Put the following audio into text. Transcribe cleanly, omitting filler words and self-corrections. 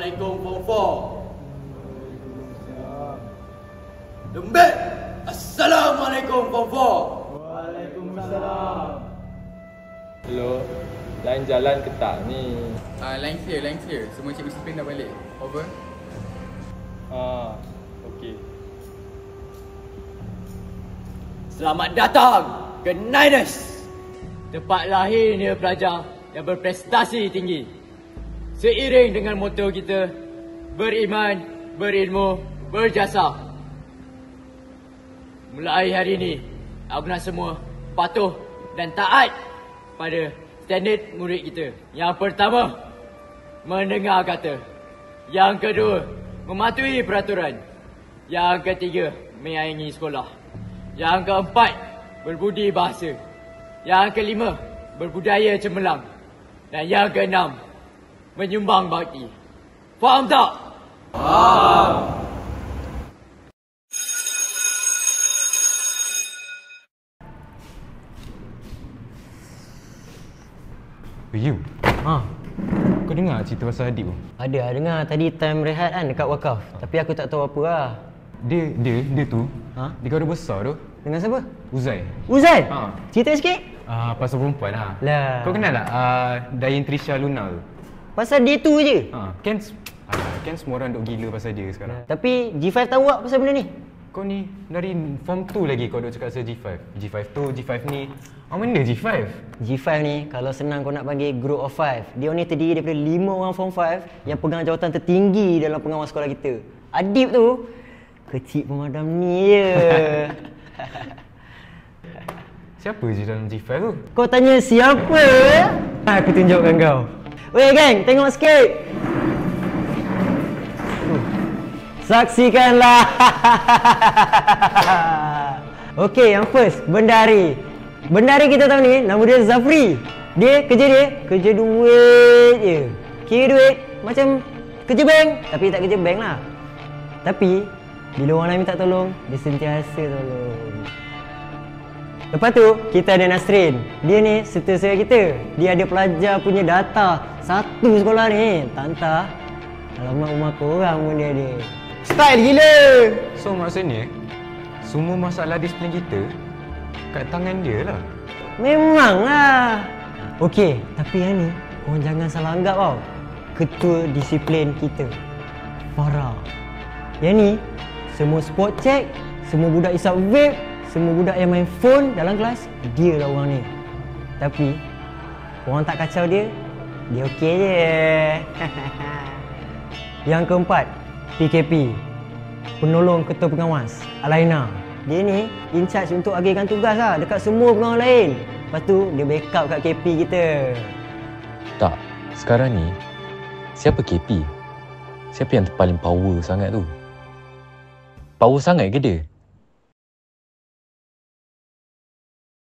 Assalamualaikum Form 4. Lembek. Assalamualaikum Form 4. Waalaikumsalam. Hello, lain jalan ke tak ni? Line clear. Semua cikgu disiplin dah balik. Over. Okey. Selamat datang ke Niners, tempat lahirnya pelajar yang berprestasi tinggi. Seiring dengan moto kita, beriman, berilmu, berjasa. Mulai hari ini, aku nak semua patuh dan taat pada standard murid kita. Yang pertama, mendengar kata. Yang kedua, mematuhi peraturan. Yang ketiga, menyayangi sekolah. Yang keempat, berbudi bahasa. Yang kelima, berbudaya cemerlang. Dan yang keenam, menyumbang bakti. Faham tak? Faham. You? Kau dengar cerita pasal adik tu? Ada dengar tadi time rehat kan dekat wakaf. Tapi aku tak tahu apa lah. Dia tu, dia gaduh besar tu. Dengan siapa? Uzai. Uzai? Cerita sikit. Pasal perempuan lah. Lah. Kau kenal tak Dayin Trisha Luna tu? Pasal dia tu je? Kan semua orang duk gila pasal dia sekarang. Tapi G5 tahu tak pasal benda ni? Kau ni dari form 2 lagi kau duk cakap pasal G5. G5 tu, G5 ni. Apa benda G5? G5 ni kalau senang kau nak panggil group of 5. Dia ni terdiri daripada 5 orang form 5 yang pegang jawatan tertinggi dalam pengawas sekolah kita. Adib tu kecil pemadam ni je. Siapa je dalam G5 tu? Kau tanya siapa? Aku tunjukkan kau. Weh geng, tengok sikit. Saksikanlah. Okey, yang first, Bendari. Bendari kita tahu ni, nama dia Zafri. Dia, kerja duit je. Kira duit macam kerja bank, tapi tak kerja bank lah. Tapi, bila orang lain minta tolong, dia sentiasa tolong. Lepas tu, kita ada Nasrin. Dia ni setiausaha kita. Dia ada pelajar punya data. Satu sekolah ni. Tanta, alamak rumah korang pun dia ada. Style gila! So maksudnya, semua masalah disiplin kita kat tangan dia lah. Memang lah. Okey, tapi yang ni, korang jangan salah anggap tau. Ketua disiplin kita, Farah. Yang ni, semua spot check, semua budak isap vape, semua budak yang main phone dalam kelas, dia lah orang ni. Tapi, korang tak kacau dia, dia okey je. Yang keempat, PKP, penolong ketua pengawas, Alaina. Dia ni in charge untuk agihkan tugas lah dekat semua pengawas lain. Lepas tu, dia backup kat KP kita. Tak, sekarang ni, siapa KP? Siapa yang paling power sangat tu? Power sangat ke dia?